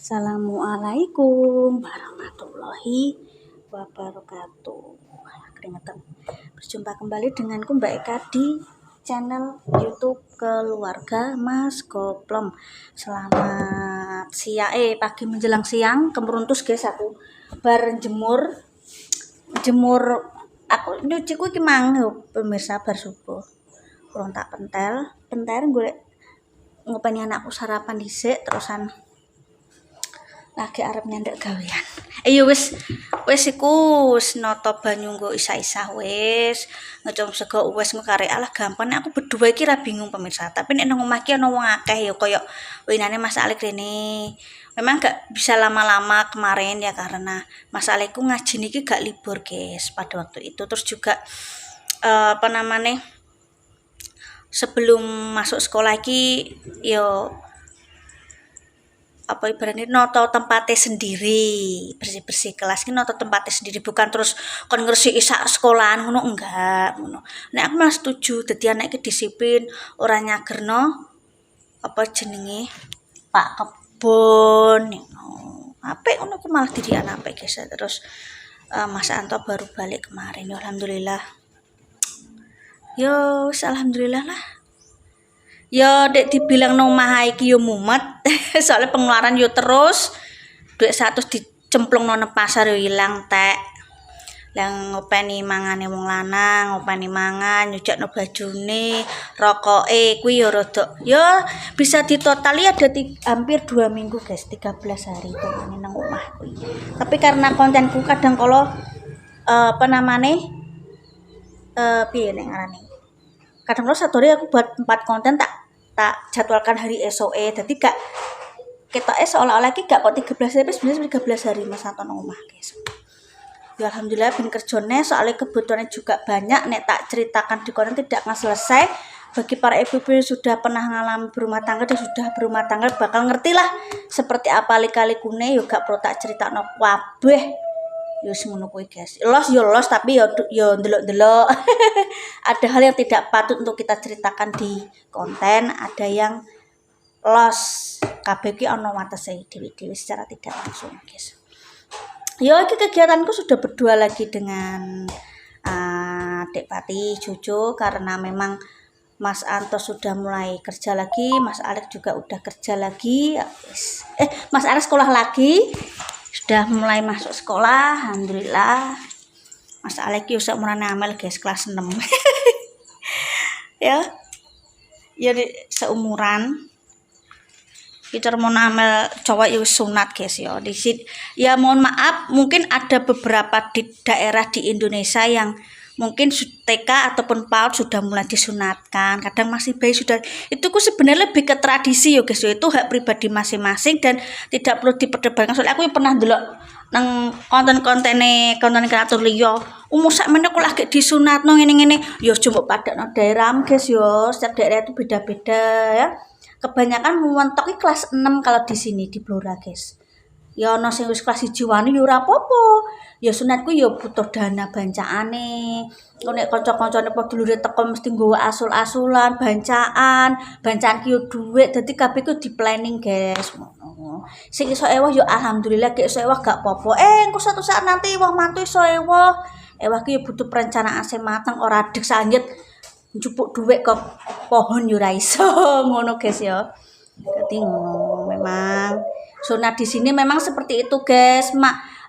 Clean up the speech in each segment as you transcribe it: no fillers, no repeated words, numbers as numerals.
Assalamualaikum warahmatullahi wabarakatuh. Keringetan. Berjumpa kembali denganku Mbak Eka di channel YouTube Keluarga Mas Goplom. Selamat siang, pagi menjelang siang. Kemeruntus guys, aku bareng jemur aku nyuci ku iki mang pemirsa bar subuh. Kurang tak pentel golek ngopeni anakku sarapan dhisik terusan lagi arep nyandek gawean. Wis iku wis nata banyu nggo isa-isa wis. Ngecom sego wis karek alah gampang aku berdua iki ra bingung pemirsa. Tapi nek nang omah iki ana wong akeh ya koyo winane Mas Alik rene. Memang gak bisa lama-lama kemarin ya karena Mas Alikku ngaji niki gak libur guys pada waktu itu. Terus juga sebelum masuk sekolah iki yo ibaratnya noto tempatnya sendiri, bersih-bersih kelas ini noto tempatnya sendiri, bukan terus kon ngersiki sak sekolahan ngono enggak ngono. Nek aku malah setuju dadi anak iki disiplin, ora nyagerno jenenge Pak Kebon ngono. Apik ngono aku malah dadi anak apik guys. Terus Mas Anto baru balik kemarin. Ya alhamdulillah. Yo, alhamdulillah lah. Ya dek dibilang nomah iki yo mumet soalnya pengeluaran yo terus duit 100 dicemplung nang pasar yo ilang tek lang ngopeni mangane wong lanang ngopeni mangan nyujakno bajune rokoke kuwi yo rada yo bisa ditotali ada hampir 2 minggu guys 13 hari itu nang omah kuwi tapi karena kontenku kadang kala piye nek ngarani kadang kala satu hari aku buat 4 konten tak jadwalkan hari SOE jadi gak ketoke seolah-olah iki gak kok 13 hari sebenarnya 13 hari Mas Anton omah guys. Ya alhamdulillah bin kerjone soalnya kebutuhannya juga banyak nek tak ceritakan di konten tidak akan selesai. Bagi para ibu-ibu yang sudah pernah mengalami berumah tangga dan sudah berumah tangga bakal ngerti lah seperti apa lika-likune yo gak perlu tak critakno kabeh. Yo semono kuwi guys. Los tapi yo ndelok-ndelok. Ada hal yang tidak patut untuk kita ceritakan di konten, ada yang los kabeh ki ana watese dewi-dewi secara tidak langsung guys. Yo iki kegiatanku sudah berdua lagi dengan Dek Pati cucu karena memang Mas Anto sudah mulai kerja lagi, Mas Alex juga udah kerja lagi. Mas Alex sekolah lagi. Sudah mulai masuk sekolah, alhamdulillah. Mas Alex yo seumuran amel guys kelas 6. ya seumuran. Kita mau amel cowok yo sunat guys ya. Ya mohon maaf mungkin ada beberapa di daerah di Indonesia yang mungkin TK ataupun PAUD sudah mulai disunatkan, kadang masih bayi sudah. Itu ku sebenarnya lebih ke tradisi yo guys, itu hak pribadi masing-masing dan tidak perlu diperdebatkan. Soalnya aku pernah delok nang konten kreator liya, umur sakmene kok lagi disunatno ngene-ngene, yo coba padakno daerah guys yo, setiap daerah itu beda-beda ya. Kebanyakan mentoki kelas 6 kalau di sini di Blora guys. Ya ana sing wis kelas 1 wani ya ora apa-apa. Ya sunatku ya butuh dana bancaane. Nek kanca-kancane padha dulure teko mesti nggawa asul-asulan, bancaan ki yo dhuwit. Dadi kabeh ku di planning, guys. Ngono. Sing iso ewah ya alhamdulillah, gek iso ewah gak apa-apa. Engko suatu saat nanti wong mantu iso ewah. Ewah ki ya butuh perencanaan sing mateng, ora dek sanjet njupuk dhuwit kok pohon yo ora iso. Ngono, guys ya. Dadi ngono memang sunat di sini memang seperti itu guys.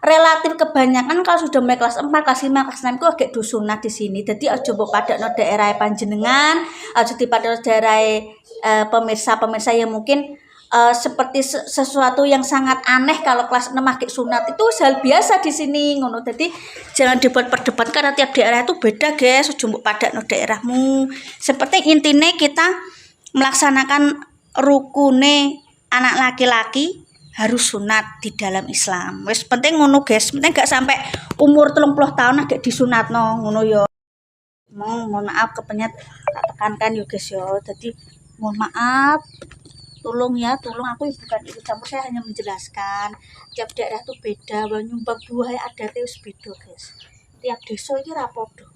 Relatif kebanyakan kalau sudah mulai kelas 4, kelas 5, kelas 6 itu agak dusunat di sini. Jadi aja mbok padakno daerah panjenengan, aja dipadakno daerah pemirsa-pemirsa yang mungkin seperti sesuatu yang sangat aneh kalau kelas 6 agak sunat itu hal biasa di sini ngono. Jadi jangan dibuat perdebat karena tiap daerah itu beda guys. Aja mbok padakno daerahmu. Seperti intinya kita melaksanakan rukune anak laki-laki harus sunat di dalam Islam. Wes penting ngono guys, penting gak sampai umur 30 tahun agak disunatno ngono yo. Mohon maaf kepenyet tak tekankan yo guys yo. Jadi mohon maaf. Tolong aku bukan ikut campur, saya hanya menjelaskan. Tiap daerah tuh beda, nyumbang buah adatnya wis beda guys. Tiap desa iki ra padha.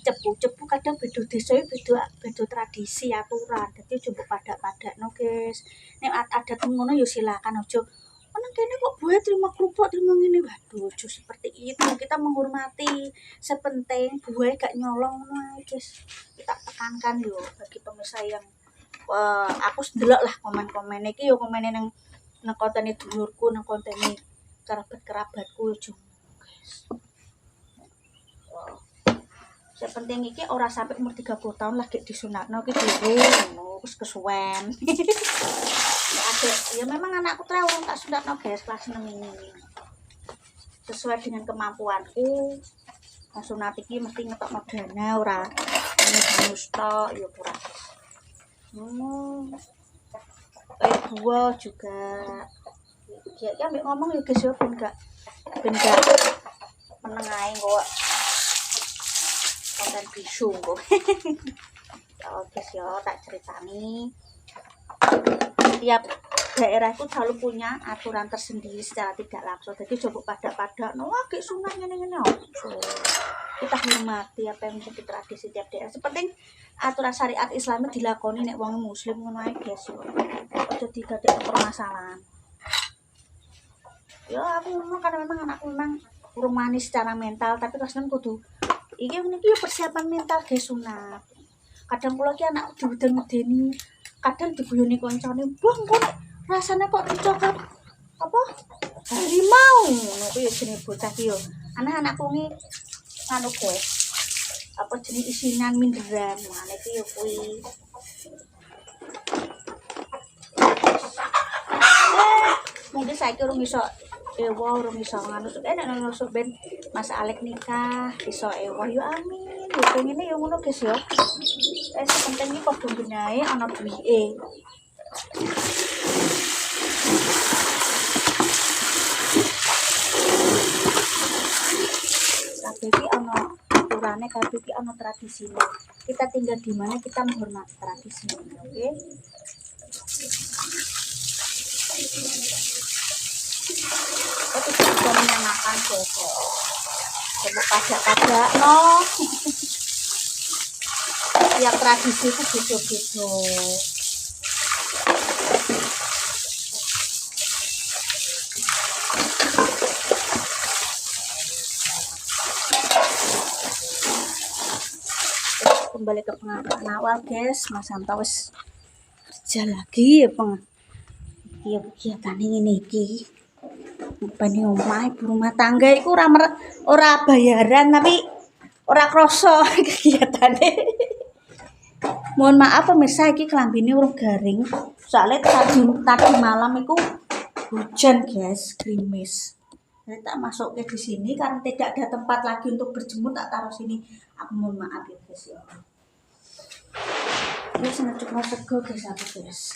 cepu kadang beda desa beda tradisi aturan. Dadi coba pada-padakno, guys. Nek adat ngono ya silakan aja. Nang kene kok buaya terima kerupuk, terima ngene. Waduh, ojo seperti itu. Kita menghormati. Sepenting buaya gak nyolong ngono ae, guys. Kita tekankan yo bagi pemirsa yang aku ndelok lah komen-komen iki yo komene nang kontene dulurku, nang kontene kerabat-kerabatku yo, guys. Sepenting iki ora sampai umur 30 tahun lagi disunatno iki durung wis kesuwen. Ada ya memang anakku urung tak sunatno guys kelas 6 ini. Sesuai dengan kemampuanku. Sunat iki mesti ngetokno dana ora bonus tok ya ora. Gua juga ya ambek ngomong ya guys ya ben gak meneng ae kok. Konten bisu kok. Ya guys ya tak ceritani. Tiap daerah itu selalu punya aturan tersendiri secara tidak langsung. Jadi coba pada no kayak sunat ngene-ngene kita hormati apa yang menjadi tradisi tiap daerah. Seperti aturan syariat Islam dilakoni nek wong muslim ngono ae guys yo. Aja didadekno permasalahan. Ya aku ngomong karena memang anakku memang kurang manis secara mental, tapi rasanya kudu iki persiapan mental guys sunat. Kadang kula ki anak diweden-wedeni, kadang diguyoni koncone, "Bang, kok rasane kok dicokot apa? Harimau." Ngono kuwi jenenge bocah ki yo. Anak-anakku ngi anu guys. Apa jenenge isinan minderan. Ngene iki yo kuwi. Mungkin saiki urung iso urung iso nganu nek nusuk ben Mas Alek nikah iso yo amin. Yo pengine yo ngono guys yo. Penting iki padha benahe ana duwike. Kabeh iki ana aturane, kabeh iki ana tradisine. Kita tinggal di mana kita menghormati tradisi, oke? Itu juga menyenangkan guys. Coba pajak-pajak no. Tiap tradisi itu beda-beda. Kembali ke pengakuan awal guys, Mas Santo wis kerja lagi ya ya kegiatan ini iki. Bani omah ibu rumah tangga iku ora bayaran tapi ora kroso kegiatane. Mohon maaf pemirsa iki klambine urung garing. Soalnya tadi malam iku hujan guys, gerimis. Jadi tak masuk ke di sini karena tidak ada tempat lagi untuk berjemur, tak taruh sini. Aku mohon maaf ya guys ya. Ini sengajuk no sego guys aku guys.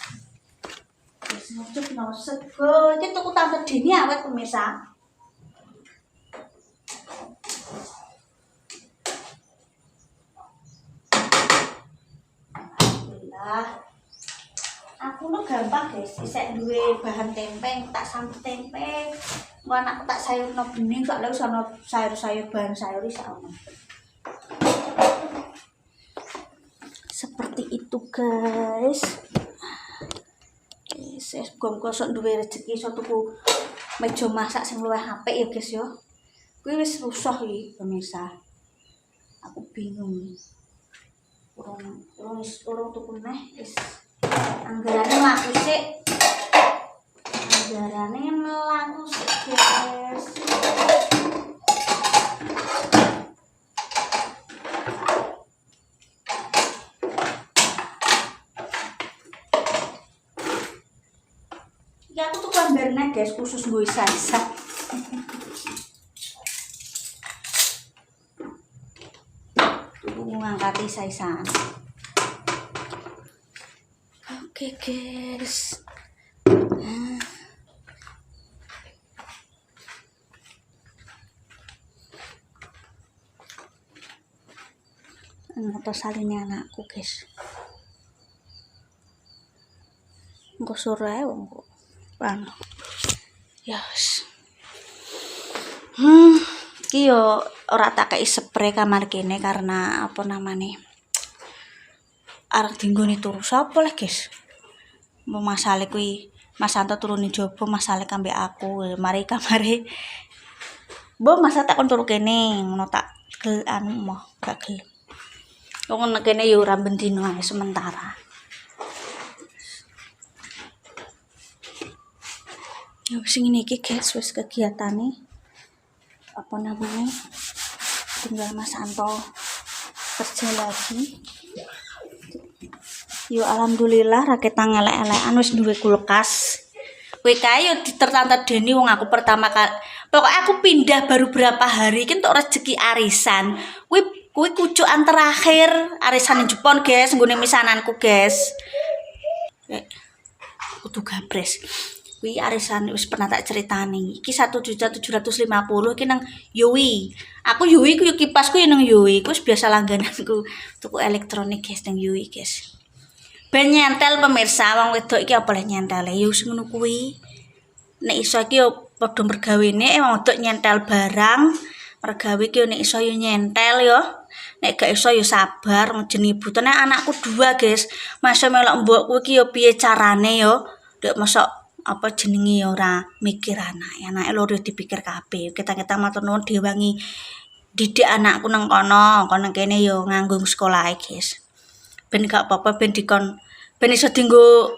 Sengajuk no sego. Ini tuku tambah dini awet pemirsa. Alhamdulillah. Aku no gampang guys. Isek duwe bahan tempe, tak sambut tempe. Mau anakku tak sayur no bening, soalnya sono sayur-sayur bahan sayur isa ono. Seperti itu guys. Saya gosok duwe rezeki iso tuku meja masak sing luwih apik ya guys ya. Kuwi wis rusuh iki pemirsa. Aku bingung. Urung tuku neh wis anggarane mlaku sik. Anggarane mlaku sik guys. Ya aku tuh gambarnya guys khusus gue isa-isa. Tuh ngangkat isa-isaan. Oke guys. Atau salinnya anakku guys. Engko sore engko. Yes. Iki yo ora tak kei spray kamar kene karena apa namanya arep dinggone turu sapa lah guys. Mau masale kuwi Mas Santo turun jopo masale kambek aku mari kamare. Mbok masa tak kon turu kene ngono tak gel anu moh gak gelem. Wong kene ya ora bendino ae sementara. Ya wis ngene iki guys wis kegiatane apa namanya tinggal Mas Santo kerja lagi. Yo alhamdulillah rakyat elek-elekan wis duwe kulkas. Kowe kae yo ditertanta Deni wong aku pertama kali. Pokoknya aku pindah baru berapa hari iki entuk rezeki arisan. Kuwi kucukan terakhir arisan Jepang guys, nggone misananku guys. Kudu gabres. Kuwi arisan wis pernah tak ceritani. Iki 1.750.000 iki nang Yui. Aku Yui ku yo kipasku yo nang Yui. Ku wis biasa langgananku tuku elektronik guys nang Yui guys. Ben nyentel pemirsa wong wedok iki apa le nyentele ya wis ngono kuwi. Nek iso iki yo padha mergawene wong wedok nyentel barang, mergawe iki yo nek iso yo nyentel yo. Nek gak iso yo sabar jenenge butene anakku 2 guys. Masa melok mbokku iki yo piye carane yo. Ndek mosok apa jenenge yo ora mikir anake loro dipikir kabeh. Kita matur nuwun diwangi didik anakku nang kono kene yo nganggo sekolahe guys. Ben gak apa-apa ben iso dienggo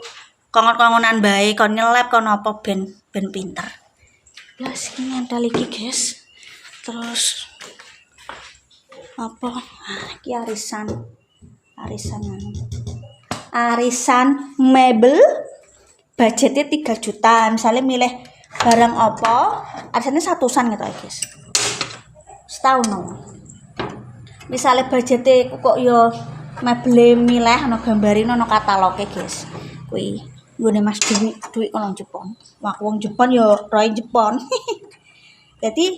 kongon-kongonan bae kon nyelep kon apa ben pinter. Ya sing nyentel iki guys. Terus apa? Iki arisan mebel budgetnya 3 juta. Misalnya milih barang apa, arisannya 100-an gitu ya guys. Setahun no. Misalnya budgetnya kok yo mebel milih ono gambarin ono kataloge guys. Kuwi nggone Mas duit kono Jepang. Wah wong Jepang yo roe Jepang. Jadi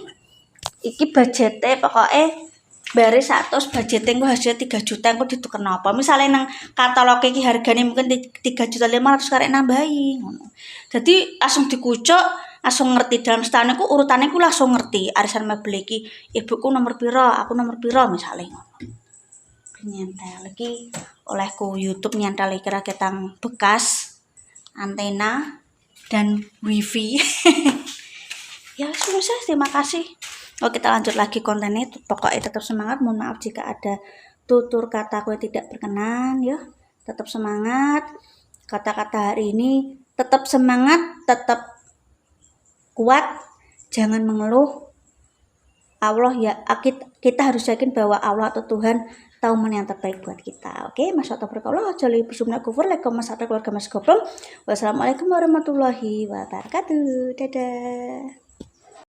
iki budgetnya pokoknya bare 100 budgetnya engko hasilnya 3 juta engko ditukern apa. Misalnya nang kataloge iki hargane mungkin 3.500.000 karek nambahi ngono. Jadi langsung dikucuk, langsung ngerti dalam setahun ku urutane ku langsung ngerti arisan mebel iki ibuku nomor piro, aku nomor piro misalnya ngono. Nyentel lagi olehku YouTube nyentel kira-kira bekas antena dan wifi. Ya selesai, terima kasih. Oke kita lanjut lagi kontennya. Pokoknya tetap semangat, mohon maaf jika ada tutur kataku yang tidak berkenan ya. Tetap semangat, kata-kata hari ini tetap semangat, tetap kuat, jangan mengeluh. Allah ya, kita harus yakin bahwa Allah atau Tuhan tahu mana yang terbaik buat kita. Oke, masyaallah tabarakallah. Jali bismillah kufur lakum masyaallah keluarga Mas Goblong. Wassalamualaikum warahmatullahi wabarakatuh. Dadah.